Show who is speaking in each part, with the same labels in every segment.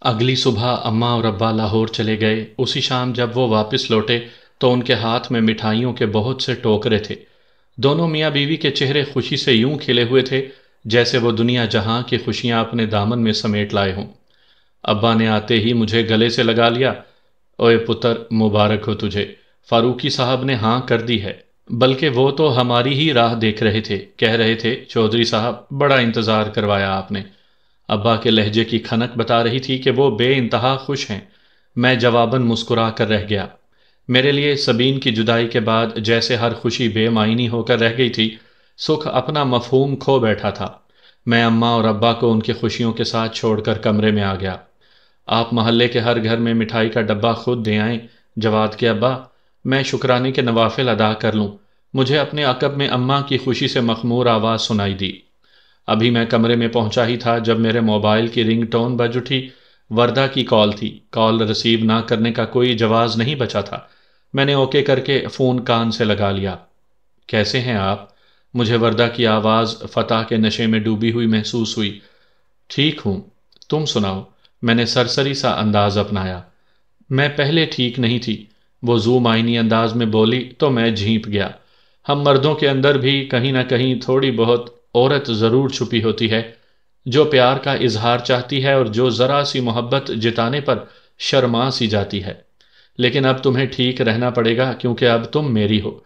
Speaker 1: اگلی صبح اماں اور ابا لاہور چلے گئے۔ اسی شام جب وہ واپس لوٹے تو ان کے ہاتھ میں مٹھائیوں کے بہت سے ٹوکرے تھے۔ دونوں میاں بیوی کے چہرے خوشی سے یوں کھلے ہوئے تھے جیسے وہ دنیا جہاں کی خوشیاں اپنے دامن میں سمیٹ لائے ہوں۔ ابا نے آتے ہی مجھے گلے سے لگا لیا۔ اوئے پتر، مبارک ہو تجھے، فاروقی صاحب نے ہاں کر دی ہے۔ بلکہ وہ تو ہماری ہی راہ دیکھ رہے تھے، کہہ رہے تھے چودھری صاحب بڑا انتظار کروایا آپ نے۔ ابا کے لہجے کی کھنک بتا رہی تھی کہ وہ بے انتہا خوش ہیں۔ میں جواباً مسکرا کر رہ گیا۔ میرے لیے سبین کی جدائی کے بعد جیسے ہر خوشی بے معنی ہو کر رہ گئی تھی، سکھ اپنا مفہوم کھو بیٹھا تھا۔ میں اماں اور ابا کو ان کی خوشیوں کے ساتھ چھوڑ کر کمرے میں آ گیا۔ آپ محلے کے ہر گھر میں مٹھائی کا ڈبہ خود دے آئیں۔ جواد کے ابا، میں شکرانے کے نوافل ادا کر لوں۔ مجھے اپنے عقب میں اماں کی خوشی سے مخمور آواز سنائی دی۔ ابھی میں کمرے میں پہنچا ہی تھا جب میرے موبائل کی رنگ ٹون بج اٹھی۔ وردہ کی کال تھی۔ کال ریسیو نہ کرنے کا کوئی جواز نہیں بچا تھا۔ میں نے اوکے کر کے فون کان سے لگا لیا۔ کیسے ہیں آپ؟ مجھے وردہ کی آواز فتح کے نشے میں ڈوبی ہوئی محسوس ہوئی۔ ٹھیک ہوں، تم سناؤ؟ میں نے سرسری سا انداز اپنایا۔ میں پہلے ٹھیک نہیں تھی، وہ ذو معنی انداز میں بولی تو میں جھینپ گیا۔ ہم مردوں کے اندر بھی کہیں نہ کہیں تھوڑی بہت عورت ضرور چھپی ہوتی ہے، جو پیار کا اظہار چاہتی ہے اور جو ذرا سی محبت جتانے پر شرما سی جاتی ہے۔ لیکن اب تمہیں ٹھیک رہنا پڑے گا کیونکہ اب تم میری ہو،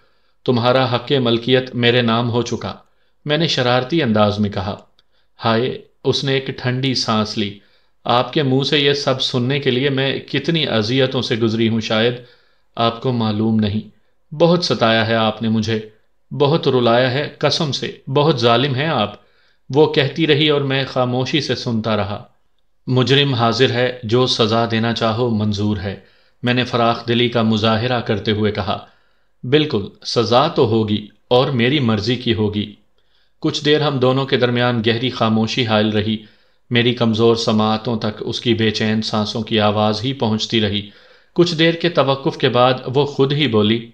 Speaker 1: تمہارا حق ملکیت میرے نام ہو چکا، میں نے شرارتی انداز میں کہا۔ ہائے، اس نے ایک ٹھنڈی سانس لی۔ آپ کے منہ سے یہ سب سننے کے لیے میں کتنی اذیتوں سے گزری ہوں شاید آپ کو معلوم نہیں۔ بہت ستایا ہے آپ نے مجھے، بہت رلایا ہے، قسم سے بہت ظالم ہیں آپ، وہ کہتی رہی اور میں خاموشی سے سنتا رہا۔ مجرم حاضر ہے، جو سزا دینا چاہو منظور ہے، میں نے فراخ دلی کا مظاہرہ کرتے ہوئے کہا۔ بالکل، سزا تو ہوگی اور میری مرضی کی ہوگی۔ کچھ دیر ہم دونوں کے درمیان گہری خاموشی حائل رہی۔ میری کمزور سماعتوں تک اس کی بے چین سانسوں کی آواز ہی پہنچتی رہی۔ کچھ دیر کے توقف کے بعد وہ خود ہی بولی،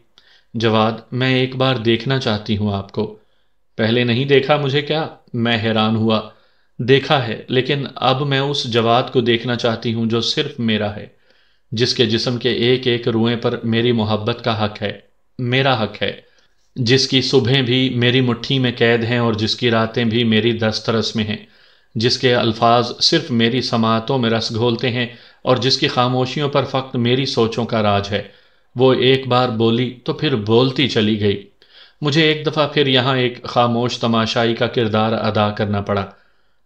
Speaker 1: جواد، میں ایک بار دیکھنا چاہتی ہوں آپ کو۔ پہلے نہیں دیکھا مجھے کیا؟ میں حیران ہوا۔ دیکھا ہے، لیکن اب میں اس جواد کو دیکھنا چاہتی ہوں جو صرف میرا ہے، جس کے جسم کے ایک ایک روئیں پر میری محبت کا حق ہے، میرا حق ہے، جس کی صبحیں بھی میری مٹھی میں قید ہیں اور جس کی راتیں بھی میری دسترس میں ہیں، جس کے الفاظ صرف میری سماعتوں میں رس گھولتے ہیں اور جس کی خاموشیوں پر فقط میری سوچوں کا راج ہے۔ وہ ایک بار بولی تو پھر بولتی چلی گئی۔ مجھے ایک دفعہ پھر یہاں ایک خاموش تماشائی کا کردار ادا کرنا پڑا۔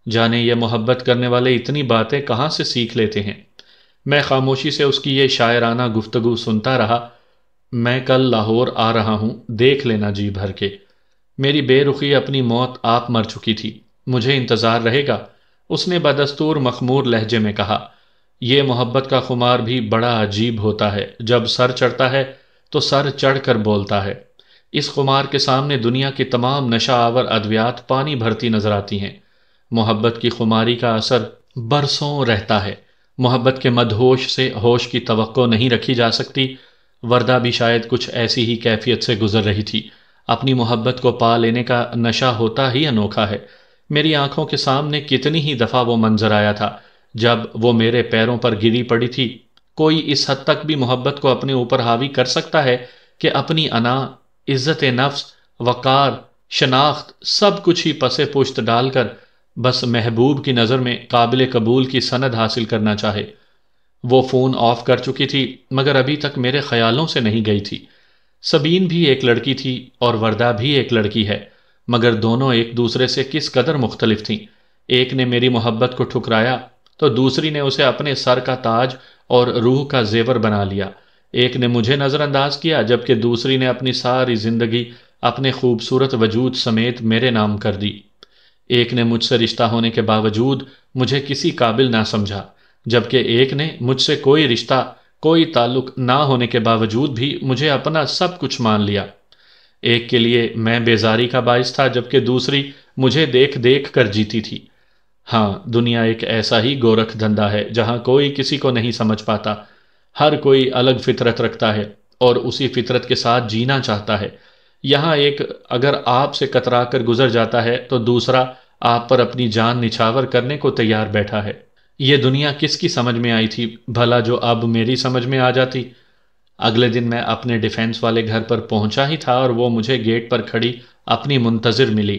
Speaker 1: جانے یہ محبت کرنے والے اتنی باتیں کہاں سے سیکھ لیتے ہیں۔ میں خاموشی سے اس کی یہ شاعرانہ گفتگو سنتا رہا۔ میں کل لاہور آ رہا ہوں، دیکھ لینا جی بھر کے۔ میری بے رخی اپنی موت آپ مر چکی تھی، مجھے انتظار رہے گا، اس نے بدستور مخمور لہجے میں کہا۔ یہ محبت کا خمار بھی بڑا عجیب ہوتا ہے، جب سر چڑھتا ہے تو سر چڑھ کر بولتا ہے۔ اس خمار کے سامنے دنیا کی تمام نشہ آور ادویات پانی بھرتی نظر آتی ہیں۔ محبت کی خماری کا اثر برسوں رہتا ہے۔ محبت کے مدہوش سے ہوش کی توقع نہیں رکھی جا سکتی۔ وردہ بھی شاید کچھ ایسی ہی کیفیت سے گزر رہی تھی۔ اپنی محبت کو پا لینے کا نشہ ہوتا ہی انوکھا ہے۔ میری آنکھوں کے سامنے کتنی ہی دفعہ وہ منظر آیا تھا جب وہ میرے پیروں پر گری پڑی تھی۔ کوئی اس حد تک بھی محبت کو اپنے اوپر حاوی کر سکتا ہے کہ اپنی انا، عزت نفس، وقار، شناخت سب کچھ ہی پسے پشت ڈال کر بس محبوب کی نظر میں قابل قبول کی سند حاصل کرنا چاہے۔ وہ فون آف کر چکی تھی مگر ابھی تک میرے خیالوں سے نہیں گئی تھی۔ سبین بھی ایک لڑکی تھی اور وردہ بھی ایک لڑکی ہے، مگر دونوں ایک دوسرے سے کس قدر مختلف تھیں۔ ایک نے میری محبت کو ٹھکرایا تو دوسری نے اسے اپنے سر کا تاج اور روح کا زیور بنا لیا۔ ایک نے مجھے نظر انداز کیا جبکہ دوسری نے اپنی ساری زندگی اپنے خوبصورت وجود سمیت میرے نام کر دی۔ ایک نے مجھ سے رشتہ ہونے کے باوجود مجھے کسی قابل نہ سمجھا، جبکہ ایک نے مجھ سے کوئی رشتہ، کوئی تعلق نہ ہونے کے باوجود بھی مجھے اپنا سب کچھ مان لیا۔ ایک کے لیے میں بیزاری کا باعث تھا جبکہ دوسری مجھے دیکھ دیکھ کر جیتی تھی۔ ہاں، دنیا ایک ایسا ہی گورکھ دھندا ہے جہاں کوئی کسی کو نہیں سمجھ پاتا۔ ہر کوئی الگ فطرت رکھتا ہے اور اسی فطرت کے ساتھ جینا چاہتا ہے۔ یہاں ایک اگر آپ سے کترا کر گزر جاتا ہے تو دوسرا آپ پر اپنی جان نچھاور کرنے کو تیار بیٹھا ہے۔ یہ دنیا کس کی سمجھ میں آئی تھی بھلا جو اب میری سمجھ میں آ جاتی؟ اگلے دن میں اپنے ڈیفینس والے گھر پر پہنچا ہی تھا اور وہ مجھے گیٹ پر کھڑی اپنی منتظر ملی۔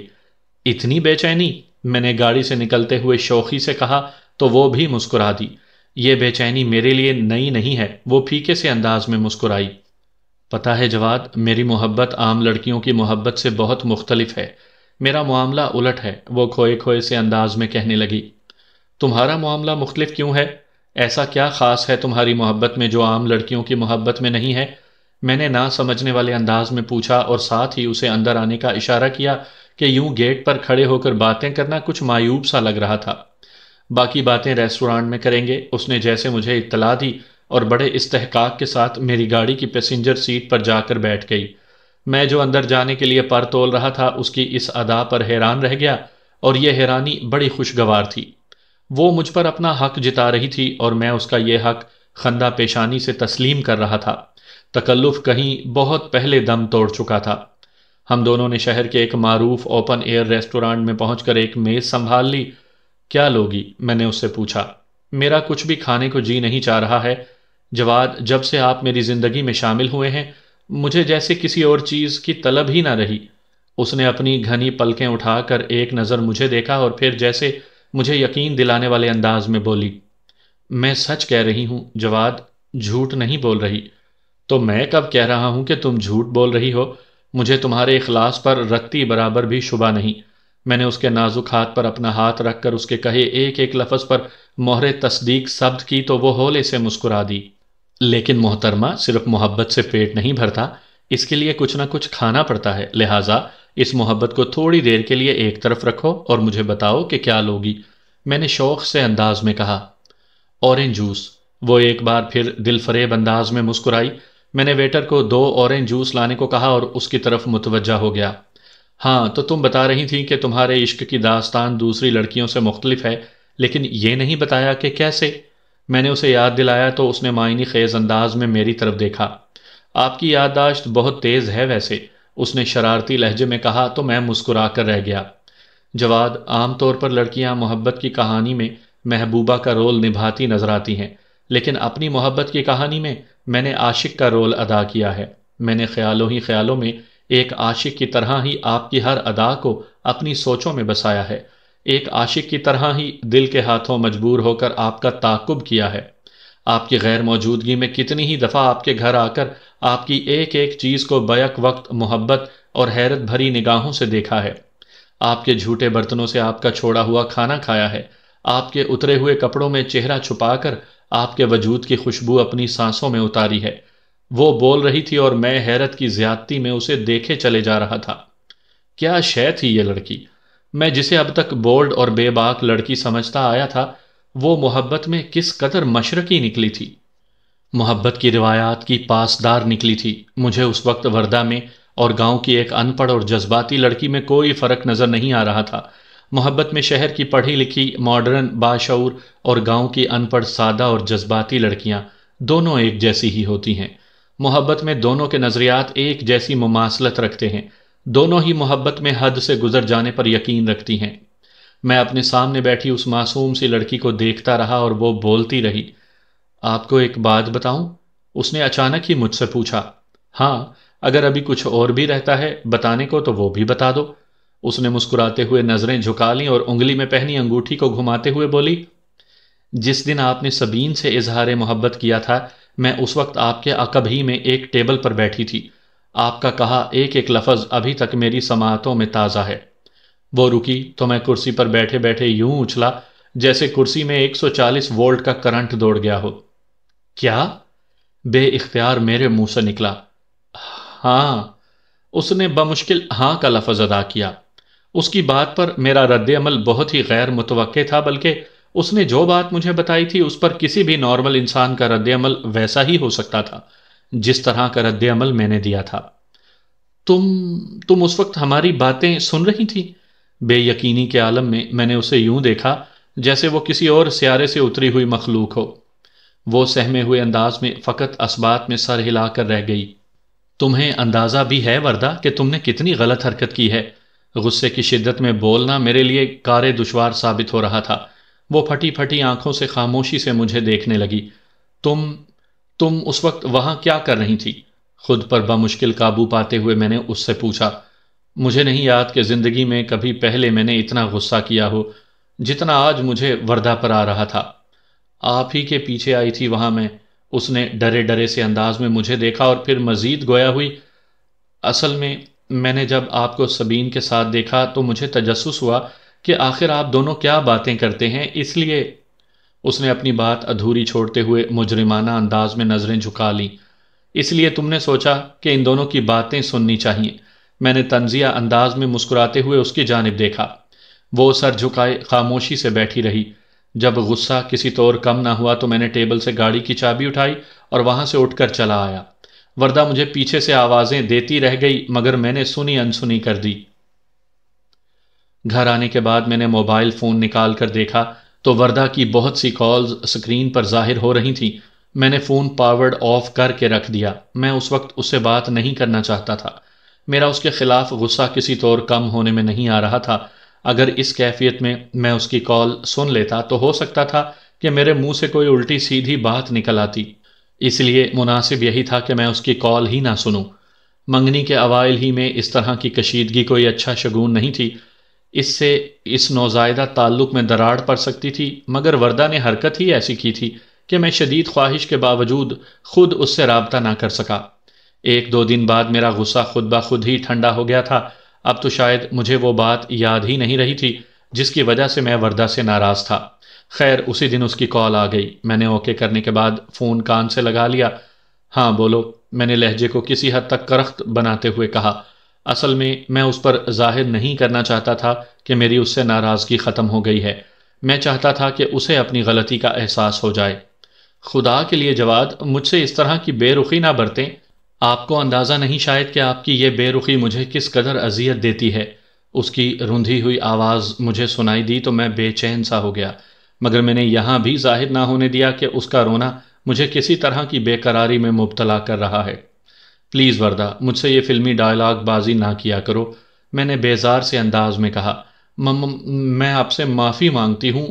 Speaker 1: اتنی بے چینی؟ میں نے گاڑی سے نکلتے ہوئے شوخی سے کہا تو وہ بھی مسکرا دی۔ یہ بے چینی میرے لیے نئی نہیں ہے، وہ پھیکے سے انداز میں مسکرائی۔ پتہ ہے جواد، میری محبت عام لڑکیوں کی محبت سے بہت مختلف ہے۔ میرا معاملہ الٹ ہے، وہ کھوئے کھوئے سے انداز میں کہنے لگی۔ تمہارا معاملہ مختلف کیوں ہے؟ ایسا کیا خاص ہے تمہاری محبت میں جو عام لڑکیوں کی محبت میں نہیں ہے؟ میں نے نہ سمجھنے والے انداز میں پوچھا اور ساتھ ہی اسے اندر آنے کا اشارہ کیا کہ یوں گیٹ پر کھڑے ہو کر باتیں کرنا کچھ معیوب سا لگ رہا تھا۔ باقی باتیں ریسٹورانٹ میں کریں گے، اس نے جیسے مجھے اطلاع دی اور بڑے استحقاق کے ساتھ میری گاڑی کی پیسنجر سیٹ پر جا کر بیٹھ گئی۔ میں جو اندر جانے کے لیے پر تول رہا تھا اس کی اس ادا پر حیران رہ گیا، اور یہ حیرانی بڑی خوشگوار تھی۔ وہ مجھ پر اپنا حق جتا رہی تھی اور میں اس کا یہ حق خندہ پیشانی سے تسلیم کر رہا تھا۔ تکلف کہیں بہت پہلے دم توڑ چکا تھا۔ ہم دونوں نے شہر کے ایک معروف اوپن ایئر ریسٹورانٹ میں پہنچ کر ایک میز سنبھال لی۔ کیا لوگی؟ میں نے اس سے پوچھا۔ میرا کچھ بھی کھانے کو جی نہیں چاہ رہا ہے جواد، جب سے آپ میری زندگی میں شامل ہوئے ہیں مجھے جیسے کسی اور چیز کی طلب ہی نہ رہی۔ اس نے اپنی گھنی پلکیں اٹھا کر ایک نظر مجھے دیکھا اور پھر جیسے مجھے یقین دلانے والے انداز میں بولی، میں سچ کہہ رہی ہوں جواد، جھوٹ نہیں بول رہی۔ تو میں کب کہہ رہا ہوں کہ تم جھوٹ بول رہی ہو؟ مجھے تمہارے اخلاص پر رتی برابر بھی شبہ نہیں۔ میں نے اس کے نازک ہاتھ پر اپنا ہاتھ رکھ کر اس کے کہے ایک ایک لفظ پر مہر تصدیق ثبت کی تو وہ ہولے سے مسکرا دی۔ لیکن محترمہ، صرف محبت سے پیٹ نہیں بھرتا، اس کے لیے کچھ نہ کچھ کھانا پڑتا ہے، لہٰذا اس محبت کو تھوڑی دیر کے لیے ایک طرف رکھو اور مجھے بتاؤ کہ کیا لوگی؟ میں نے شوق سے انداز میں کہا۔ Orange juice. وہ ایک بار پھر دل فریب انداز میں مسکرائی۔ میں نے ویٹر کو 2 اورنج جوس لانے کو کہا اور اس کی طرف متوجہ ہو گیا۔ ہاں، تو تم بتا رہی تھی کہ تمہارے عشق کی داستان دوسری لڑکیوں سے مختلف ہے، لیکن یہ نہیں بتایا کہ کیسے؟ میں نے اسے یاد دلایا تو اس نے معنی خیز انداز میں میری طرف دیکھا۔ آپ کی یادداشت بہت تیز ہے ویسے، اس نے شرارتی لہجے میں کہا تو میں مسکرا کر رہ گیا۔ جواد، عام طور پر لڑکیاں محبت کی کہانی میں محبوبہ کا رول نبھاتی نظر آتی ہیں، لیکن اپنی محبت کی کہانی میں نے عاشق کا رول ادا کیا ہے۔ میں نے خیالوں ہی خیالوں میں ایک عاشق کی طرح ہی آپ کی ہر ادا کو اپنی سوچوں میں بسایا ہے، ایک عاشق کی طرح ہی دل کے ہاتھوں مجبور ہو کر آپ کا تعاقب کیا ہے۔ آپ کی غیر موجودگی میں کتنی ہی دفعہ آپ کے گھر آ کر آپ کی ایک ایک چیز کو بیک وقت محبت اور حیرت بھری نگاہوں سے دیکھا ہے۔ آپ کے جھوٹے برتنوں سے آپ کا چھوڑا ہوا کھانا کھایا ہے، آپ کے اترے ہوئے کپڑوں میں چہرہ چھپا کر آپ کے وجود کی خوشبو اپنی سانسوں میں اتاری ہے۔ وہ بول رہی تھی اور میں حیرت کی زیادتی میں اسے دیکھے چلے جا رہا تھا۔ کیا شے تھی یہ لڑکی؟ میں جسے اب تک بولڈ اور بے باک لڑکی سمجھتا آیا تھا، وہ محبت میں کس قدر مشرقی نکلی تھی، محبت کی روایات کی پاسدار نکلی تھی۔ مجھے اس وقت وردہ میں اور گاؤں کی ایک ان پڑھ اور جذباتی لڑکی میں کوئی فرق نظر نہیں آ رہا تھا۔ محبت میں شہر کی پڑھی لکھی ماڈرن باشعور اور گاؤں کی ان پڑھ سادہ اور جذباتی لڑکیاں دونوں ایک جیسی ہی ہوتی ہیں۔ محبت میں دونوں کے نظریات ایک جیسی مماثلت رکھتے ہیں، دونوں ہی محبت میں حد سے گزر جانے پر یقین رکھتی ہیں۔ میں اپنے سامنے بیٹھی اس معصوم سی لڑکی کو دیکھتا رہا اور وہ بولتی رہی۔ آپ کو ایک بات بتاؤں؟ اس نے اچانک ہی مجھ سے پوچھا۔ ہاں، اگر ابھی کچھ اور بھی رہتا ہے بتانے کو تو وہ بھی بتا دو۔ اس نے مسکراتے ہوئے نظریں جھکا لیں اور انگلی میں پہنی انگوٹھی کو گھماتے ہوئے بولی، جس دن آپ نے سبین سے اظہار محبت کیا تھا میں اس وقت آپ کے عقب ہی میں ایک ٹیبل پر بیٹھی تھی۔ آپ کا کہا ایک ایک لفظ ابھی تک میری سماعتوں میں تازہ ہے۔ وہ رکی تو میں کرسی پر بیٹھے بیٹھے یوں اچھلا جیسے کرسی میں 140 وولٹ کا کرنٹ دوڑ گیا ہو۔ کیا؟ بے اختیار میرے منہ سے نکلا۔ ہاں، اس نے بمشکل ہاں کا لفظ ادا کیا۔ اس کی بات پر میرا رد عمل بہت ہی غیر متوقع تھا، بلکہ اس نے جو بات مجھے بتائی تھی اس پر کسی بھی نارمل انسان کا رد عمل ویسا ہی ہو سکتا تھا جس طرح کا رد عمل میں نے دیا تھا۔ تم اس وقت ہماری باتیں سن رہی تھی؟ بے یقینی کے عالم میں نے اسے یوں دیکھا جیسے وہ کسی اور سیارے سے اتری ہوئی مخلوق ہو۔ وہ سہمے ہوئے انداز میں فقط اسبات میں سر ہلا کر رہ گئی۔ تمہیں اندازہ بھی ہے وردہ کہ تم نے کتنی غلط حرکت کی ہے؟ غصے کی شدت میں بولنا میرے لیے کار دشوار ثابت ہو رہا تھا۔ وہ پھٹی پھٹی آنکھوں سے خاموشی سے مجھے دیکھنے لگی۔ تم تم اس وقت وہاں کیا کر رہی تھی؟ خود پر بمشکل قابو پاتے ہوئے میں نے اس سے پوچھا۔ مجھے نہیں یاد کہ زندگی میں کبھی پہلے میں نے اتنا غصہ کیا ہو جتنا آج مجھے وردہ پر آ رہا تھا۔ آپ ہی کے پیچھے آئی تھی وہاں میں۔ اس نے ڈرے ڈرے سے انداز میں مجھے دیکھا اور پھر مزید گویا ہوئی۔ اصل میں نے جب آپ کو سبین کے ساتھ دیکھا تو مجھے تجسس ہوا کہ آخر آپ دونوں کیا باتیں کرتے ہیں، اس لیے۔ اس نے اپنی بات ادھوری چھوڑتے ہوئے مجرمانہ انداز میں نظریں جھکا لیں۔ اس لیے تم نے سوچا کہ ان دونوں کی باتیں سننی چاہیے۔ میں نے طنزیہ انداز میں مسکراتے ہوئے اس کی جانب دیکھا۔ وہ سر جھکائے خاموشی سے بیٹھی رہی۔ جب غصہ کسی طور کم نہ ہوا تو میں نے ٹیبل سے گاڑی کی چابی اٹھائی اور وہاں سے اٹھ کر چلا آیا۔ وردہ مجھے پیچھے سے آوازیں دیتی رہ گئی مگر میں نے سنی انسنی کر دی۔ گھر آنے کے بعد میں نے موبائل فون نکال کر دیکھا تو وردہ کی بہت سی کالز سکرین پر ظاہر ہو رہی تھیں۔ میں نے فون پاورڈ آف کر کے رکھ دیا۔ میں اس وقت اس سے بات نہیں کرنا چاہتا تھا۔ میرا اس کے خلاف غصہ کسی طور کم ہونے میں نہیں آ رہا تھا۔ اگر اس کیفیت میں اس کی کال سن لیتا تو ہو سکتا تھا کہ میرے منہ سے کوئی الٹی سیدھی بات نکل آتی۔ اس لیے مناسب یہی تھا کہ میں اس کی کال ہی نہ سنوں۔ منگنی کے اوائل ہی میں اس طرح کی کشیدگی کوئی اچھا شگون نہیں تھی۔ اس سے اس نوزائیدہ تعلق میں دراڑ پڑ سکتی تھی، مگر وردہ نے حرکت ہی ایسی کی تھی کہ میں شدید خواہش کے باوجود خود اس سے رابطہ نہ کر سکا۔ ایک دو دن بعد میرا غصہ خود بخود ہی ٹھنڈا ہو گیا تھا۔ اب تو شاید مجھے وہ بات یاد ہی نہیں رہی تھی جس کی وجہ سے میں وردہ سے ناراض تھا۔ خیر اسی دن اس کی کال آ گئی۔ میں نے اوکے کرنے کے بعد فون کان سے لگا لیا۔ ہاں بولو، میں نے لہجے کو کسی حد تک کرخت بناتے ہوئے کہا۔ اصل میں اس پر ظاہر نہیں کرنا چاہتا تھا کہ میری اس سے ناراضگی ختم ہو گئی ہے۔ میں چاہتا تھا کہ اسے اپنی غلطی کا احساس ہو جائے۔ خدا کے لیے جواد، مجھ سے اس طرح کی بے رخی نہ برتیں۔ آپ کو اندازہ نہیں شاید کہ آپ کی یہ بے رخی مجھے کس قدر اذیت دیتی ہے۔ اس کی رندھی ہوئی آواز مجھے سنائی دی تو میں بے چین سا ہو گیا، مگر میں نے یہاں بھی ظاہر نہ ہونے دیا کہ اس کا رونا مجھے کسی طرح کی بے قراری میں مبتلا کر رہا ہے۔ پلیز وردہ، مجھ سے یہ فلمی ڈائلاگ بازی نہ کیا کرو، میں نے بیزار سے انداز میں کہا۔ میں آپ سے معافی مانگتی ہوں۔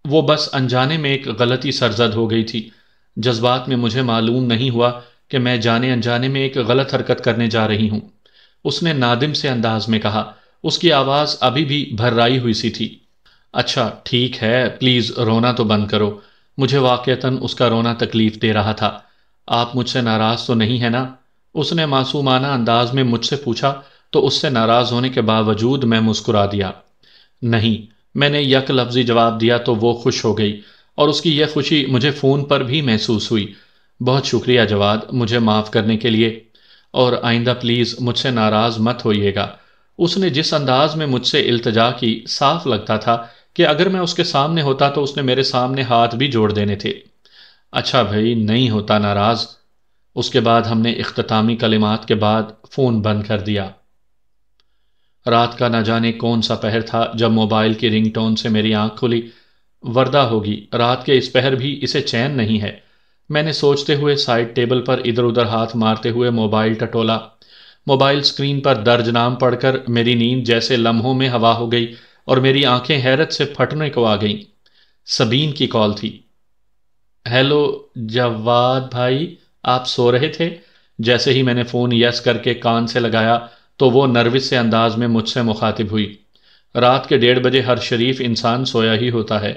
Speaker 1: وہ بس انجانے میں ایک غلطی سرزد ہو گئی تھی۔ جذبات میں مجھے معلوم نہیں ہوا کہ میں جانے انجانے میں ایک غلط حرکت کرنے جا رہی ہوں، اس نے نادم سے انداز میں کہا۔ اس کی آواز ابھی بھی بھررائی ہوئی سی تھی۔ اچھا ٹھیک ہے، پلیز رونا تو بند کرو۔ مجھے واقعتاً اس کا رونا تکلیف دے رہا تھا۔ آپ مجھ سے ناراض تو نہیں ہے نا؟ اس نے معصومانہ انداز میں مجھ سے پوچھا تو اس سے ناراض ہونے کے باوجود میں مسکرا دیا۔ نہیں، میں نے یک لفظی جواب دیا تو وہ خوش ہو گئی، اور اس کی یہ خوشی مجھے فون پر بھی محسوس ہوئی۔ بہت شکریہ جواد، مجھے معاف کرنے کے لیے، اور آئندہ پلیز مجھ سے ناراض مت ہوئیے گا۔ اس نے جس انداز میں مجھ سے التجا کی، صاف لگتا تھا کہ اگر میں اس کے سامنے ہوتا تو اس نے میرے سامنے ہاتھ بھی جوڑ دینے تھے۔ اچھا بھائی، نہیں ہوتا ناراض۔ اس کے بعد ہم نے اختتامی کلمات کے بعد فون بند کر دیا۔ رات کا نہ جانے کون سا پہر تھا جب موبائل کی رنگ ٹون سے میری آنکھ کھلی۔ وردہ ہوگی، رات کے اس پہر بھی اسے چین نہیں ہے، میں نے سوچتے ہوئے سائڈ ٹیبل پر ادھر ادھر ہاتھ مارتے ہوئے موبائل ٹٹولا۔ موبائل سکرین پر درج نام پڑھ کر میری نیند جیسے لمحوں میں ہوا ہو گئی اور میری آنکھیں حیرت سے پھٹنے کو آ گئیں۔ سبین کی کال تھی۔ ہیلو جواد بھائی، آپ سو رہے تھے؟ جیسے ہی میں نے فون یس کر کے کان سے لگایا تو وہ نروس سے انداز میں مجھ سے مخاطب ہوئی۔ رات کے 1:30 بجے ہر شریف انسان سویا ہی ہوتا ہے۔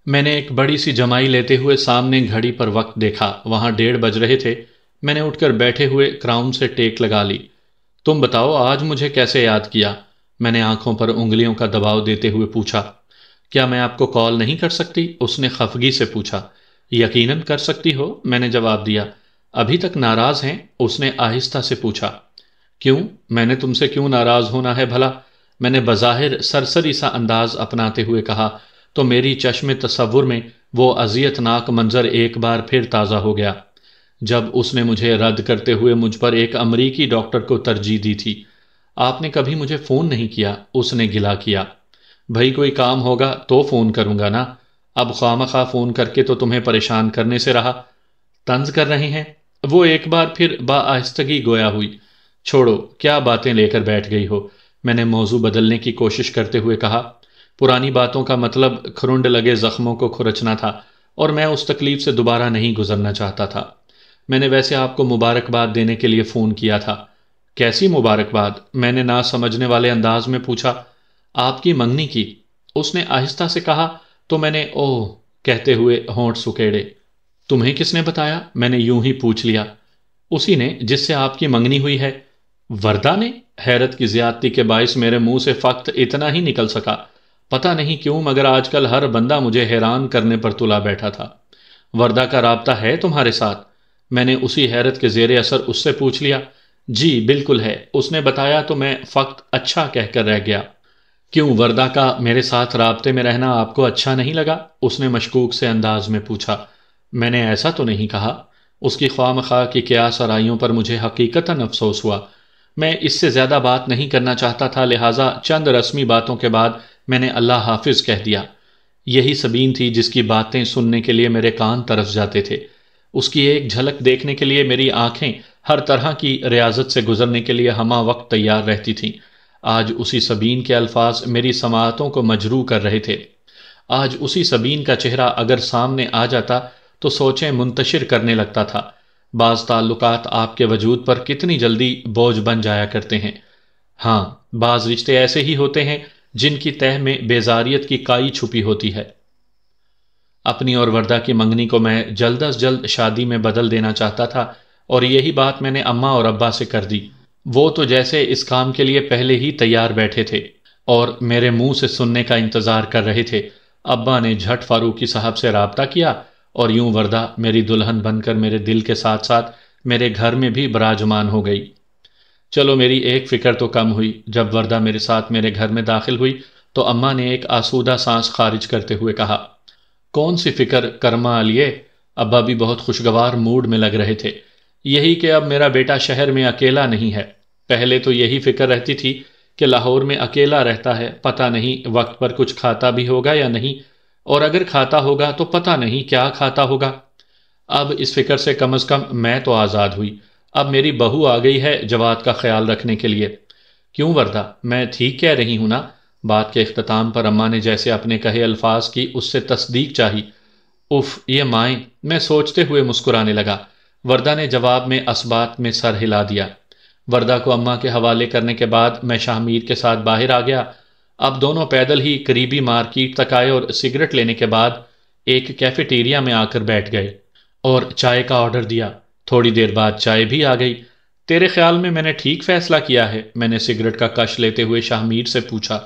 Speaker 1: میں نے ایک بڑی سی جمائی لیتے ہوئے سامنے گھڑی پر وقت دیکھا، وہاں 1:30 بج رہے تھے۔ میں نے اٹھ کر بیٹھے ہوئے کراؤن سے ٹیک لگا لی۔ تم بتاؤ آج مجھے کیسے یاد کیا؟ میں نے آنکھوں پر انگلیوں کا دباؤ دیتے ہوئے پوچھا۔ کیا میں آپ کو کال نہیں کر سکتی؟ اس نے خفگی سے پوچھا۔ یقیناً کر سکتی ہو، میں نے جواب دیا۔ ابھی تک ناراض ہیں؟ اس نے آہستہ سے پوچھا۔ کیوں؟ میں نے تم سے کیوں ناراض ہونا ہے بھلا؟ میں نے بظاہر سرسری سا انداز اپناتے ہوئے کہا تو میری چشم تصور میں وہ اذیت ناک منظر ایک بار پھر تازہ ہو گیا جب اس نے مجھے رد کرتے ہوئے مجھ پر ایک امریکی ڈاکٹر کو ترجیح دی تھی۔ آپ نے کبھی مجھے فون نہیں کیا، اس نے گلا کیا۔ بھائی کوئی کام ہوگا تو فون کروں گا نا، اب خواہ فون کر کے تو تمہیں پریشان کرنے سے رہا۔ طنز کر رہے ہیں؟ وہ ایک بار پھر بآہستگی گویا ہوئی۔ چھوڑو، کیا باتیں لے کر بیٹھ گئی ہو؟ میں نے موضوع بدلنے کی کوشش کرتے ہوئے کہا۔ پرانی باتوں کا مطلب کھرنڈ لگے زخموں کو کھرچنا تھا، اور میں اس تکلیف سے دوبارہ نہیں گزرنا چاہتا تھا۔ میں نے ویسے آپ کو مبارکباد دینے کے لیے فون کیا تھا۔ کیسی مبارکباد؟ میں نے نہ سمجھنے والے انداز میں پوچھا۔ آپ کی منگنی کی، اس نے آہستہ سے کہا، تو میں نے اوہ کہتے ہوئے ہونٹ سکیڑے۔ تمہیں کس نے بتایا؟ میں نے یوں ہی پوچھ لیا۔ اسی نے جس سے آپ کی منگنی ہوئی ہے۔ وردہ نے؟ حیرت کی زیادتی کے باعث میرے منہ سے فقط اتنا ہی نکل سکا۔ پتہ نہیں کیوں مگر آج کل ہر بندہ مجھے حیران کرنے پر تلا بیٹھا تھا۔ وردہ کا رابطہ ہے تمہارے ساتھ؟ میں نے اسی حیرت کے زیر اثر اس سے پوچھ لیا۔ جی بالکل ہے، اس نے بتایا تو میں فقط اچھا کہہ کر رہ گیا۔ کیوں وردہ کا میرے ساتھ رابطے میں رہنا آپ کو اچھا نہیں لگا؟ اس نے مشکوک سے انداز میں پوچھا۔ میں نے ایسا تو نہیں کہا۔ اس کی خواہ مخواہ کی قیاس آرائیوں پر مجھے حقیقتاً افسوس ہوا۔ میں اس سے زیادہ بات نہیں کرنا چاہتا تھا، لہٰذا چند رسمی باتوں کے بعد میں نے اللہ حافظ کہہ دیا۔ یہی سبین تھی جس کی باتیں سننے کے لیے میرے کان طرف جاتے تھے۔ اس کی ایک جھلک دیکھنے کے لیے میری آنکھیں ہر طرح کی ریاضت سے گزرنے کے لیے ہمہ وقت تیار رہتی تھیں۔ آج اسی سبین کے الفاظ میری سماعتوں کو مجروح کر رہے تھے۔ آج اسی سبین کا چہرہ اگر سامنے آ جاتا تو سوچیں منتشر کرنے لگتا تھا۔ بعض تعلقات آپ کے وجود پر کتنی جلدی بوجھ بن جایا کرتے ہیں۔ ہاں، بعض رشتے ایسے ہی ہوتے ہیں جن کی تہ میں بیزاریت کی کائی چھپی ہوتی ہے۔ اپنی اور وردہ کی منگنی کو میں جلد از جلد شادی میں بدل دینا چاہتا تھا، اور یہی بات میں نے اماں اور ابا سے کر دی۔ وہ تو جیسے اس کام کے لیے پہلے ہی تیار بیٹھے تھے اور میرے منہ سے سننے کا انتظار کر رہے تھے۔ ابا نے جھٹ فاروقی صاحب سے رابطہ کیا، اور یوں وردہ میری دلہن بن کر میرے دل کے ساتھ ساتھ میرے گھر میں بھی براجمان ہو گئی۔ چلو میری ایک فکر تو کم ہوئی۔ جب وردہ میرے ساتھ میرے گھر میں داخل ہوئی تو اماں نے ایک آسودہ سانس خارج کرتے ہوئے کہا، کون سی فکر کرما لیے؟ ابا بھی بہت خوشگوار موڈ میں لگ رہے تھے۔ یہی کہ اب میرا بیٹا شہر میں اکیلا نہیں ہے۔ پہلے تو یہی فکر رہتی تھی کہ لاہور میں اکیلا رہتا ہے، پتہ نہیں وقت پر کچھ کھاتا بھی ہوگا یا نہیں، اور اگر کھاتا ہوگا تو پتہ نہیں کیا کھاتا ہوگا۔ اب اس فکر سے کم از کم میں تو آزاد ہوئی۔ اب میری بہو آ گئی ہے جواد کا خیال رکھنے کے لیے۔ کیوں وردہ، میں ٹھیک کہہ رہی ہوں نا؟ بات کے اختتام پر اماں نے جیسے اپنے کہے الفاظ کی اس سے تصدیق چاہی۔ اف یہ مائیں، میں سوچتے ہوئے مسکرانے لگا۔ وردہ نے جواب میں اسبات میں سر ہلا دیا۔ وردہ کو اماں کے حوالے کرنے کے بعد میں شاہ میر کے ساتھ باہر آ گیا۔ اب دونوں پیدل ہی قریبی مارکیٹ تک آئے اور سگریٹ لینے کے بعد ایک کیفیٹیریا میں آ کر بیٹھ گئے اور چائے کا آرڈر دیا۔ تھوڑی دیر بعد چائے بھی آ گئی۔ تیرے خیال میں نے ٹھیک فیصلہ کیا ہے؟ میں نے سگریٹ کا کش لیتے ہوئے شاہ میر سے پوچھا۔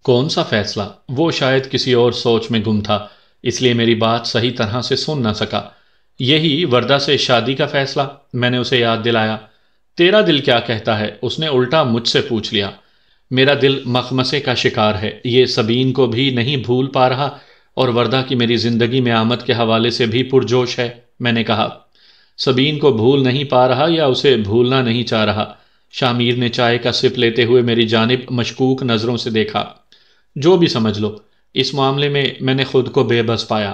Speaker 1: کون سا فیصلہ؟ وہ شاید کسی اور سوچ میں گم تھا، اس لیے میری بات صحیح طرح سے سن نہ سکا۔ یہی وردہ سے شادی کا فیصلہ، میں نے اسے یاد دلایا۔ تیرا دل کیا کہتا ہے؟ اس نے الٹا مجھ سے پوچھ لیا۔ میرا دل مخمسے کا شکار ہے، یہ سبین کو بھی نہیں بھول پا رہا، اور وردہ کی میری زندگی میں آمد کے حوالے سے بھی پرجوش ہے، میں نے کہا۔ سبین کو بھول نہیں پا رہا یا اسے بھولنا نہیں چاہ رہا؟ شاہ میر نے چائے کا سپ لیتے ہوئے میری جانب مشکوک نظروں سے دیکھا۔ جو بھی سمجھ لو، اس معاملے میں نے خود کو بے بس پایا۔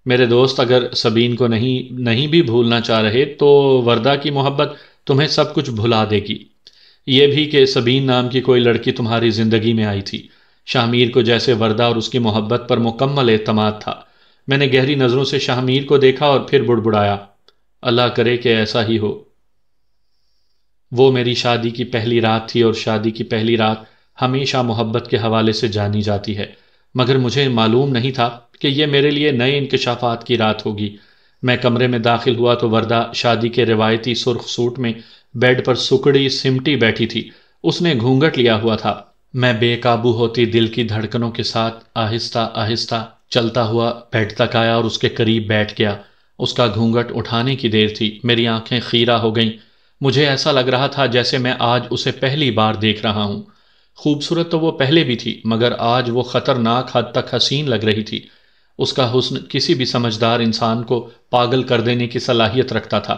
Speaker 1: میرے دوست اگر سبین کو نہیں بھی بھولنا چاہ رہے تو وردہ کی محبت تمہیں سب کچھ بھلا دے گی۔ یہ بھی کہ سبین نام کی کوئی لڑکی تمہاری زندگی میں آئی تھی۔ شاہ میر کو جیسے وردہ اور اس کی محبت پر مکمل اعتماد تھا۔ میں نے گہری نظروں سے شاہ میر کو دیکھا اور پھر بڑبڑایا، اللہ کرے کہ ایسا ہی ہو۔ وہ میری شادی کی پہلی رات تھی، اور شادی کی پہلی رات ہمیشہ محبت کے حوالے سے جانی جاتی ہے، مگر مجھے معلوم نہیں تھا کہ یہ میرے لیے نئے انکشافات کی رات ہوگی۔ میں کمرے میں داخل ہوا تو وردہ شادی کے روایتی سرخ سوٹ میں بیڈ پر سکڑی سمٹی بیٹھی تھی۔ اس نے گھونگھٹ لیا ہوا تھا۔ میں بے قابو ہوتی دل کی دھڑکنوں کے ساتھ آہستہ آہستہ چلتا ہوا بیڈ تک آیا اور اس کے قریب بیٹھ گیا۔ اس کا گھونگھٹ اٹھانے کی دیر تھی، میری آنکھیں خیرہ ہو گئیں۔ مجھے ایسا لگ رہا تھا جیسے میں آج اسے پہلی بار دیکھ رہا ہوں۔ خوبصورت تو وہ پہلے بھی تھی، مگر آج وہ خطرناک حد تک حسین لگ رہی تھی۔ اس کا حسن کسی بھی سمجھدار انسان کو پاگل کر دینے کی صلاحیت رکھتا تھا۔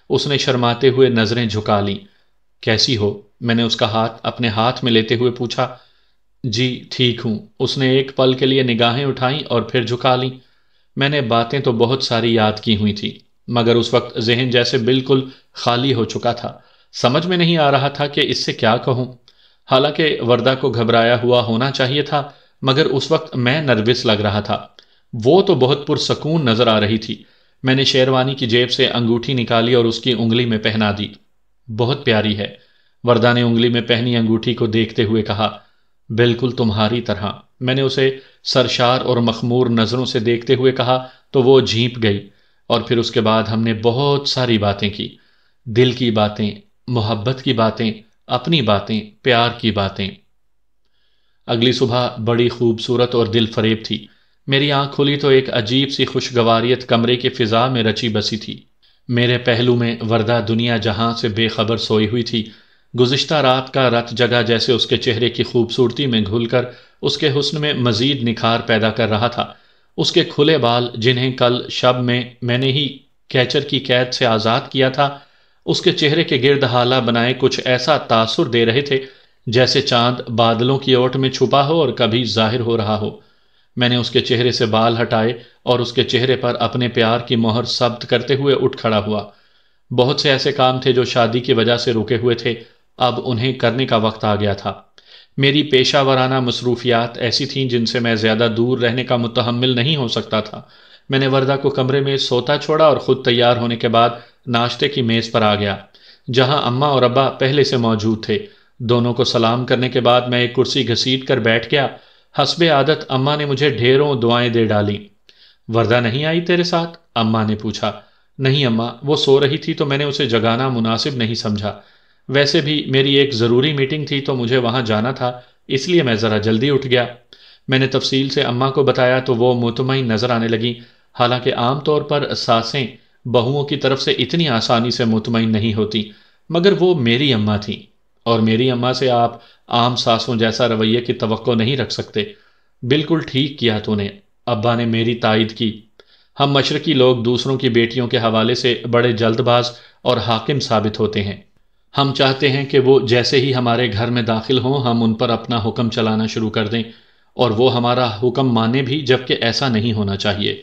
Speaker 1: اس نے شرماتے ہوئے نظریں جھکا لیں۔ کیسی ہو؟ میں نے اس کا ہاتھ اپنے ہاتھ میں لیتے ہوئے پوچھا۔ جی ٹھیک ہوں۔ اس نے ایک پل کے لیے نگاہیں اٹھائیں اور پھر جھکا لیں۔ میں نے باتیں تو بہت ساری یاد کی ہوئی تھی، مگر اس وقت ذہن جیسے بالکل خالی ہو چکا تھا۔ سمجھ میں نہیں آ رہا تھا کہ اس سے کیا کہوں۔ حالانکہ وردہ کو گھبرایا ہوا ہونا چاہیے تھا، مگر اس وقت میں نروس لگ رہا تھا۔ وہ تو بہت پرسکون نظر آ رہی تھی۔ میں نے شیروانی کی جیب سے انگوٹھی نکالی اور اس کی انگلی میں پہنا دی۔ بہت پیاری ہے، وردہ نے انگلی میں پہنی انگوٹھی کو دیکھتے ہوئے کہا۔ بالکل تمہاری طرح، میں نے اسے سرشار اور مخمور نظروں سے دیکھتے ہوئے کہا تو وہ جھینپ گئی، اور پھر اس کے بعد ہم نے بہت ساری باتیں کی، دل کی باتیں، محبت کی باتیں، اپنی باتیں، پیار کی باتیں۔ اگلی صبح بڑی خوبصورت اور دل فریب تھی۔ میری آنکھ کھلی تو ایک عجیب سی خوشگواریت کمرے کی فضا میں رچی بسی تھی۔ میرے پہلو میں وردہ دنیا جہاں سے بے خبر سوئی ہوئی تھی۔ گزشتہ رات کا رت جگہ جیسے اس کے چہرے کی خوبصورتی میں گھل کر اس کے حسن میں مزید نکھار پیدا کر رہا تھا۔ اس کے کھلے بال، جنہیں کل شب میں نے ہی کیچر کی قید سے آزاد کیا تھا، اس کے چہرے کے گرد حالہ بنائے کچھ ایسا تاثر دے رہے تھے جیسے چاند بادلوں کی اوٹ میں چھپا ہو اور کبھی ظاہر ہو رہا ہو۔ میں نے اس کے چہرے سے بال ہٹائے اور اس کے چہرے پر اپنے پیار کی مہر ثبت کرتے ہوئے اٹھ کھڑا ہوا۔ بہت سے ایسے کام تھے جو شادی کی وجہ سے رکے ہوئے تھے، اب انہیں کرنے کا وقت آ گیا تھا۔ میری پیشہ ورانہ مصروفیات ایسی تھیں جن سے میں زیادہ دور رہنے کا متحمل نہیں ہو سکتا تھا۔ میں نے وردہ کو کمرے میں سوتا چھوڑا اور خود تیار ہونے کے بعد ناشتے کی میز پر آ گیا، جہاں اماں اور ابا پہلے سے موجود تھے۔ دونوں کو سلام کرنے کے بعد میں ایک کرسی گھسیٹ کر بیٹھ گیا۔ حسب عادت اماں نے مجھے ڈھیروں دعائیں دے ڈالیں۔ وردہ نہیں آئی تیرے ساتھ؟ اماں نے پوچھا۔ نہیں اماں، وہ سو رہی تھی تو میں نے اسے جگانا مناسب نہیں سمجھا۔ ویسے بھی میری ایک ضروری میٹنگ تھی تو مجھے وہاں جانا تھا، اس لیے میں ذرا جلدی اٹھ گیا۔ میں نے تفصیل سے اماں کو بتایا تو وہ مطمئن نظر آنے لگیں، حالانکہ عام طور پر ساسیں بہوؤں کی طرف سے اتنی آسانی سے مطمئن نہیں ہوتی، مگر وہ میری اماں تھیں، اور میری اماں سے آپ عام ساسوں جیسا رویے کی توقع نہیں رکھ سکتے۔ بالکل ٹھیک کیا تو نے، ابا نے میری تائید کی۔ ہم مشرقی لوگ دوسروں کی بیٹیوں کے حوالے سے بڑے جلد باز اور حاکم ثابت ہوتے ہیں۔ ہم چاہتے ہیں کہ وہ جیسے ہی ہمارے گھر میں داخل ہوں ہم ان پر اپنا حکم چلانا شروع کر دیں، اور وہ ہمارا حکم مانے بھی، جبکہ ایسا نہیں ہونا چاہیے۔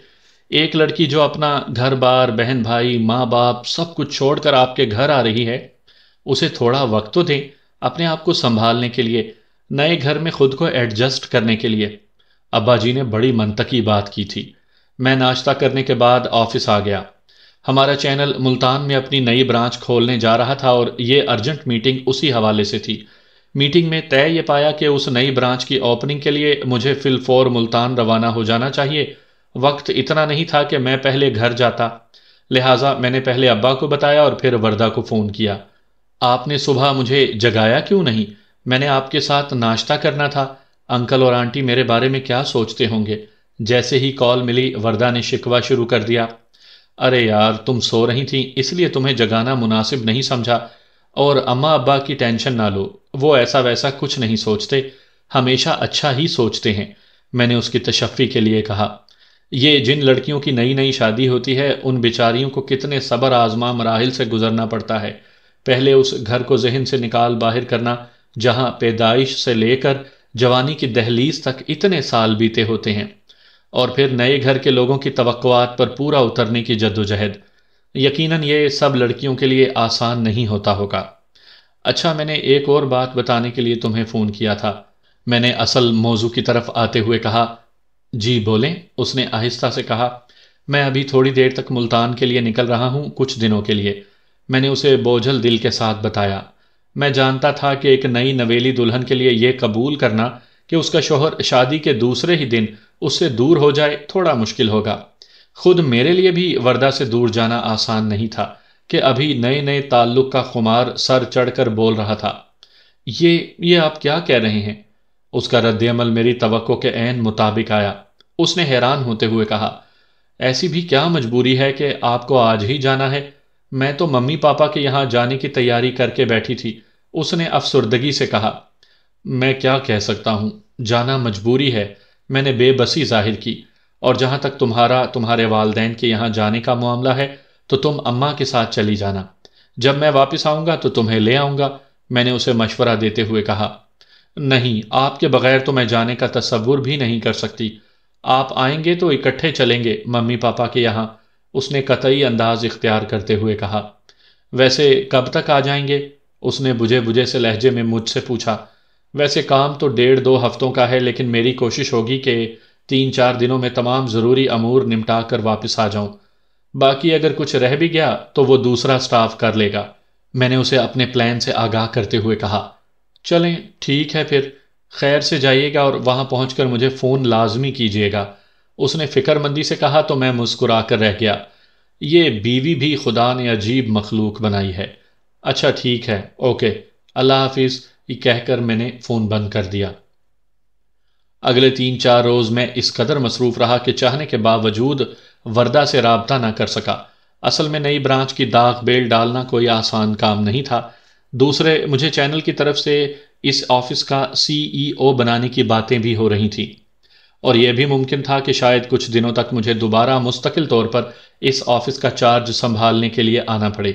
Speaker 1: ایک لڑکی جو اپنا گھر بار، بہن بھائی، ماں باپ سب کچھ چھوڑ کر آپ کے گھر آ رہی ہے، اسے تھوڑا وقت تو دیں اپنے آپ کو سنبھالنے کے لیے، نئے گھر میں خود کو ایڈجسٹ کرنے کے لیے۔ ابا جی نے بڑی منطقی بات کی تھی۔ میں ناشتہ کرنے کے بعد آفس آ گیا۔ ہمارا چینل ملتان میں اپنی نئی برانچ کھولنے جا رہا تھا اور یہ ارجنٹ میٹنگ اسی حوالے سے تھی۔ میٹنگ میں طے یہ پایا کہ اس نئی برانچ کی اوپننگ کے لیے مجھے فی الفور ملتان روانہ ہو جانا چاہیے۔ وقت اتنا نہیں تھا کہ میں پہلے گھر جاتا، لہٰذا میں نے پہلے ابا کو بتایا اور پھر وردہ کو فون کیا۔ آپ نے صبح مجھے جگایا کیوں نہیں؟ میں نے آپ کے ساتھ ناشتہ کرنا تھا۔ انکل اور آنٹی میرے بارے میں کیا سوچتے ہوں گے؟ جیسے ہی کال ملی وردہ نے شکوہ شروع کر دیا۔ ارے یار، تم سو رہی تھیں اس لیے تمہیں جگانا مناسب نہیں سمجھا، اور اماں ابا کی ٹینشن نہ لو، وہ ایسا ویسا کچھ نہیں سوچتے، ہمیشہ اچھا ہی سوچتے ہیں، میں نے اس کی تشفی کے لیے کہا۔ یہ جن لڑکیوں کی نئی نئی شادی ہوتی ہے ان بیچاریوں کو کتنے صبر آزما مراحل سے گزرنا پڑتا ہے۔ پہلے اس گھر کو ذہن سے نکال باہر کرنا جہاں پیدائش سے لے کر جوانی کی دہلیز تک اتنے سال بیتے ہوتے ہیں، اور پھر نئے گھر کے لوگوں کی توقعات پر پورا اترنے کی جدوجہد۔ یقیناً یہ سب لڑکیوں کے لیے آسان نہیں ہوتا ہوگا۔ اچھا، میں نے ایک اور بات بتانے کے لیے تمہیں فون کیا تھا، میں نے اصل موضوع کی طرف آتے ہوئے کہا۔ جی بولیں، اس نے آہستہ سے کہا۔ میں ابھی تھوڑی دیر تک ملتان کے لیے نکل رہا ہوں، کچھ دنوں کے لیے، میں نے اسے بوجھل دل کے ساتھ بتایا۔ میں جانتا تھا کہ ایک نئی نویلی دلہن کے لیے یہ قبول کرنا کہ اس کا شوہر شادی کے دوسرے ہی دن اس سے دور ہو جائے تھوڑا مشکل ہوگا۔ خود میرے لیے بھی وردہ سے دور جانا آسان نہیں تھا کہ ابھی نئے نئے تعلق کا خمار سر چڑھ کر بول رہا تھا۔ یہ آپ کیا کہہ رہے ہیں؟ اس کا رد عمل میری توقع کے عین مطابق آیا۔ اس نے حیران ہوتے ہوئے کہا، ایسی بھی کیا مجبوری ہے کہ آپ کو آج ہی جانا ہے؟ میں تو ممی پاپا کے یہاں جانے کی تیاری کر کے بیٹھی تھی۔ اس نے افسردگی سے کہا۔ میں کیا کہہ سکتا ہوں، جانا مجبوری ہے، میں نے بے بسی ظاہر کی، اور جہاں تک تمہارے والدین کے یہاں جانے کا معاملہ ہے تو تم اماں کے ساتھ چلی جانا، جب میں واپس آؤں گا تو تمہیں لے آؤں گا، میں نے اسے مشورہ دیتے ہوئے کہا۔ نہیں، آپ کے بغیر تو میں جانے کا تصور بھی نہیں کر سکتی، آپ آئیں گے تو اکٹھے چلیں گے ممی پاپا کے یہاں، اس نے قطعی انداز اختیار کرتے ہوئے کہا۔ ویسے کب تک آ جائیں گے؟ اس نے بجھے بجھے سے لہجے میں مجھ سے پوچھا۔ ویسے کام تو 1.5-2 ہفتوں کا ہے، لیکن میری کوشش ہوگی کہ 3-4 دنوں میں تمام ضروری امور نمٹا کر واپس آ جاؤں۔ باقی اگر کچھ رہ بھی گیا تو وہ دوسرا سٹاف کر لے گا۔ میں نے اسے اپنے پلان سے آگاہ کرتے ہوئے کہا۔ چلیں ٹھیک ہے پھر، خیر سے جائیے گا اور وہاں پہنچ کر مجھے فون لازمی کیجیے گا، اس نے فکر مندی سے کہا تو میں مسکرا کر رہ گیا۔ یہ بیوی بھی خدا نے عجیب مخلوق بنائی ہے۔ اچھا ٹھیک ہے، اوکے، اللہ حافظ، یہ کہہ کر میں نے فون بند کر دیا۔ اگلے 3-4 روز میں اس قدر مصروف رہا کہ چاہنے کے باوجود وردہ سے رابطہ نہ کر سکا۔ اصل میں نئی برانچ کی داغ بیل ڈالنا کوئی آسان کام نہیں تھا۔ دوسرے، مجھے چینل کی طرف سے اس آفس کا CEO بنانے کی باتیں بھی ہو رہی تھیں، اور یہ بھی ممکن تھا کہ شاید کچھ دنوں تک مجھے دوبارہ مستقل طور پر اس آفس کا چارج سنبھالنے کے لیے آنا پڑے۔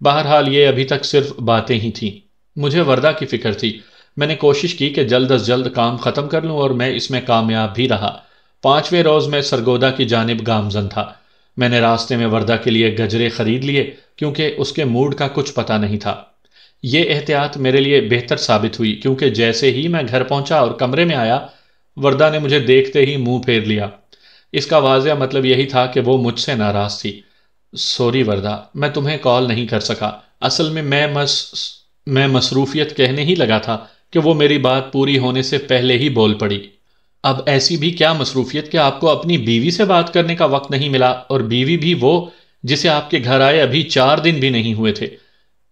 Speaker 1: بہرحال یہ ابھی تک صرف باتیں ہی تھیں۔ مجھے وردہ کی فکر تھی۔ میں نے کوشش کی کہ جلد از جلد کام ختم کر لوں، اور میں اس میں کامیاب بھی رہا۔ 5ویں روز میں سرگودا کی جانب گامزن تھا۔ میں نے راستے میں وردہ کے لیے گجرے خرید لیے کیونکہ اس کے موڈ کا کچھ پتہ نہیں تھا۔ یہ احتیاط میرے لیے بہتر ثابت ہوئی کیونکہ جیسے ہی میں گھر پہنچا اور کمرے میں آیا، وردہ نے مجھے دیکھتے ہی منہ پھیر لیا۔ اس کا واضح مطلب یہی تھا کہ وہ مجھ سے ناراض تھی۔ سوری وردہ، میں تمہیں کال نہیں کر سکا۔ اصل میں میں مصروفیت کہنے ہی لگا تھا کہ وہ میری بات پوری ہونے سے پہلے ہی بول پڑی۔ اب ایسی بھی کیا مصروفیت کہ آپ کو اپنی بیوی سے بات کرنے کا وقت نہیں ملا، اور بیوی بھی وہ جسے آپ کے گھر آئے ابھی 4 دن بھی نہیں ہوئے تھے۔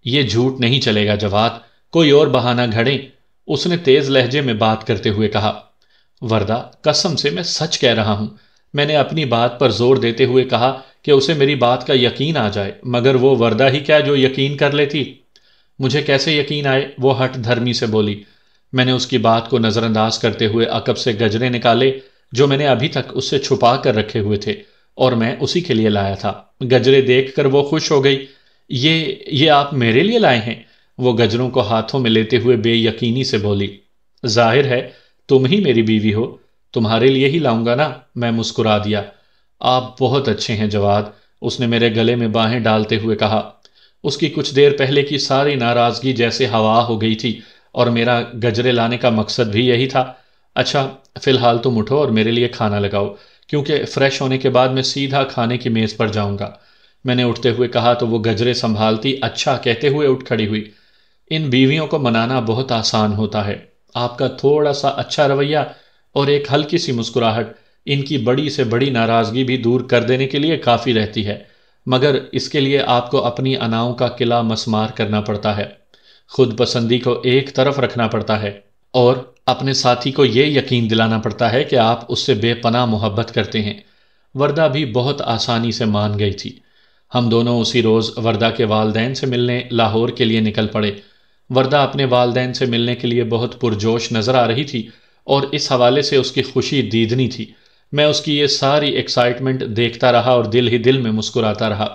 Speaker 1: یہ جھوٹ نہیں چلے گا جواد، کوئی اور بہانہ گھڑیں، اس نے تیز لہجے میں بات کرتے ہوئے کہا۔ وردہ، قسم سے میں سچ کہہ رہا ہوں، میں نے اپنی بات پر زور دیتے ہوئے کہا کہ اسے میری بات کا یقین آ جائے، مگر وہ وردہ ہی کیا جو یقین کر لیتی۔ مجھے کیسے یقین آئے، وہ ہٹ دھرمی سے بولی۔ میں نے اس کی بات کو نظر انداز کرتے ہوئے عقب سے گجرے نکالے جو میں نے ابھی تک اس سے چھپا کر رکھے ہوئے تھے، اور میں اسی کے لیے لایا تھا۔ گجرے دیکھ کر وہ خوش ہو گئی۔ یہ آپ میرے لیے لائے ہیں؟ وہ گجروں کو ہاتھوں میں لیتے ہوئے بے یقینی سے بولی۔ ظاہر ہے تم ہی میری بیوی ہو، تمہارے لیے ہی لاؤں گا نا، میں مسکرا دیا۔ آپ بہت اچھے ہیں جواد، اس نے میرے گلے میں باہیں ڈالتے ہوئے کہا۔ اس کی کچھ دیر پہلے کی ساری ناراضگی جیسے ہوا ہو گئی تھی، اور میرا گجرے لانے کا مقصد بھی یہی تھا۔ اچھا فی الحال تم اٹھو اور میرے لیے کھانا لگاؤ، کیونکہ فریش ہونے کے بعد میں سیدھا کھانے کی میز پر جاؤں گا، میں نے اٹھتے ہوئے کہا تو وہ گجرے سنبھالتی اچھا کہتے ہوئے اٹھ کھڑی ہوئی۔ ان بیویوں کو منانا بہت آسان ہوتا ہے، آپ کا تھوڑا سا اچھا رویہ اور ایک ہلکی سی مسکراہٹ ان کی بڑی سے بڑی ناراضگی بھی دور کر دینے کے لیے کافی رہتی ہے، مگر اس کے لیے آپ کو اپنی اناؤں کا قلعہ مسمار کرنا پڑتا ہے، خود پسندی کو ایک طرف رکھنا پڑتا ہے، اور اپنے ساتھی کو یہ یقین دلانا پڑتا ہے کہ آپ اس سے بے پناہ محبت کرتے ہیں۔ وردہ بھی بہت آسانی سے مان گئی تھی۔ ہم دونوں اسی روز وردہ کے والدین سے ملنے لاہور کے لیے نکل پڑے۔ وردہ اپنے والدین سے ملنے کے لیے بہت پرجوش نظر آ رہی تھی، اور اس حوالے سے اس کی خوشی دیدنی تھی۔ میں اس کی یہ ساری ایکسائٹمنٹ دیکھتا رہا اور دل ہی دل میں مسکراتا رہا۔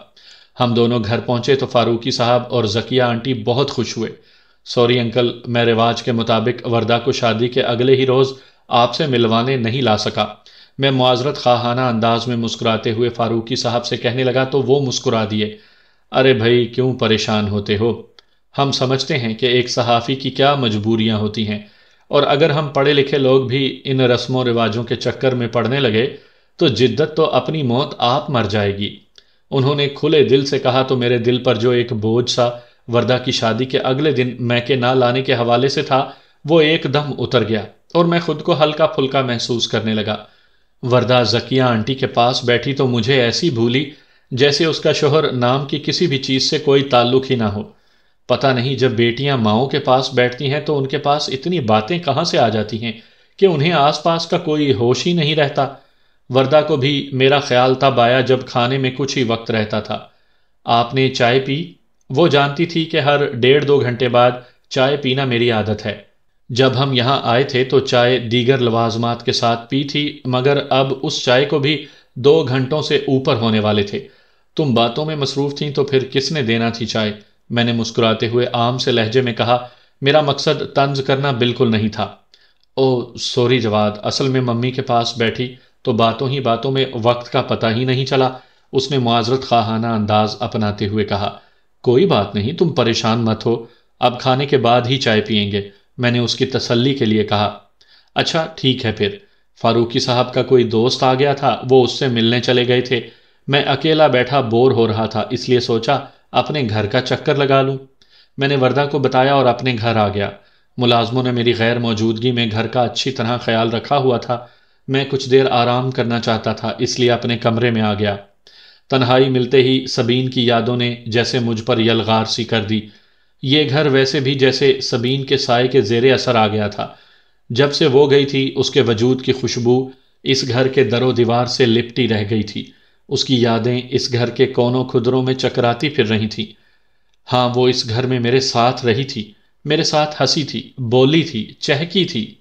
Speaker 1: ہم دونوں گھر پہنچے تو فاروقی صاحب اور ذکیہ آنٹی بہت خوش ہوئے۔ سوری انکل، میں رواج کے مطابق وردہ کو شادی کے اگلے ہی روز آپ سے ملوانے نہیں لا سکا، میں معذرت خواہانہ انداز میں مسکراتے ہوئے فاروقی صاحب سے کہنے لگا تو وہ مسکرا دیے۔ ارے بھائی کیوں پریشان ہوتے ہو، ہم سمجھتے ہیں کہ ایک صحافی کی کیا مجبوریاں ہوتی ہیں، اور اگر ہم پڑھے لکھے لوگ بھی ان رسم و رواجوں کے چکر میں پڑنے لگے تو جدت تو اپنی موت آپ مر جائے گی۔ انہوں نے کھلے دل سے کہا تو میرے دل پر جو ایک بوجھ سا وردہ کی شادی کے اگلے دن میکے نہ لانے کے حوالے سے تھا وہ ایک دم اتر گیا، اور میں خود کو ہلکا پھلکا محسوس کرنے لگا۔ وردہ ذکیہ آنٹی کے پاس بیٹھی تو مجھے ایسی بھولی جیسے اس کا شوہر نام کی کسی بھی چیز سے کوئی تعلق ہی نہ ہو۔ پتہ نہیں جب بیٹیاں ماؤں کے پاس بیٹھتی ہیں تو ان کے پاس اتنی باتیں کہاں سے آ جاتی ہیں کہ انہیں آس پاس کا کوئی ہوش ہی نہیں رہتا۔ وردہ کو بھی میرا خیال تب آیا جب کھانے میں کچھ ہی وقت رہتا تھا۔ آپ نے چائے پی؟ وہ جانتی تھی کہ ہر 1.5-2 گھنٹے بعد چائے پینا میری عادت ہے۔ جب ہم یہاں آئے تھے تو چائے دیگر لوازمات کے ساتھ پی تھی، مگر اب اس چائے کو بھی 2 گھنٹوں سے اوپر ہونے والے تھے۔ تم باتوں میں مصروف تھیں تو پھر کس نے دینا تھی چائے؟ میں نے مسکراتے ہوئے عام سے لہجے میں کہا۔ میرا مقصد طنز کرنا بالکل نہیں تھا۔ او سوری جواد، اصل میں ممی کے پاس بیٹھی تو باتوں ہی باتوں میں وقت کا پتہ ہی نہیں چلا، اس نے معذرت خواہانہ انداز اپناتے ہوئے کہا۔ کوئی بات نہیں، تم پریشان مت ہو، اب کھانے کے بعد ہی چائے پئیں گے، میں نے اس کی تسلی کے لیے کہا۔ اچھا ٹھیک ہے پھر۔ فاروقی صاحب کا کوئی دوست آ گیا تھا، وہ اس سے ملنے چلے گئے تھے۔ میں اکیلا بیٹھا بور ہو رہا تھا، اس لیے سوچا اپنے گھر کا چکر لگا لوں۔ میں نے وردہ کو بتایا اور اپنے گھر آ گیا۔ ملازموں نے میری غیر موجودگی میں گھر کا اچھی طرح خیال رکھا ہوا تھا۔ میں کچھ دیر آرام کرنا چاہتا تھا، اس لیے اپنے کمرے میں آ گیا۔ تنہائی ملتے ہی سبین کی یادوں نے جیسے مجھ پر یلغار سی کر دی۔ یہ گھر ویسے بھی جیسے سبین کے سائے کے زیر اثر آ گیا تھا۔ جب سے وہ گئی تھی اس کے وجود کی خوشبو اس گھر کے در و دیوار سے لپٹی رہ گئی تھی۔ اس کی یادیں اس گھر کے کونوں کھدروں میں چکراتی پھر رہی تھیں۔ ہاں وہ اس گھر میں میرے ساتھ رہی تھی، میرے ساتھ ہنسی تھی، بولی تھی، چہکی تھی۔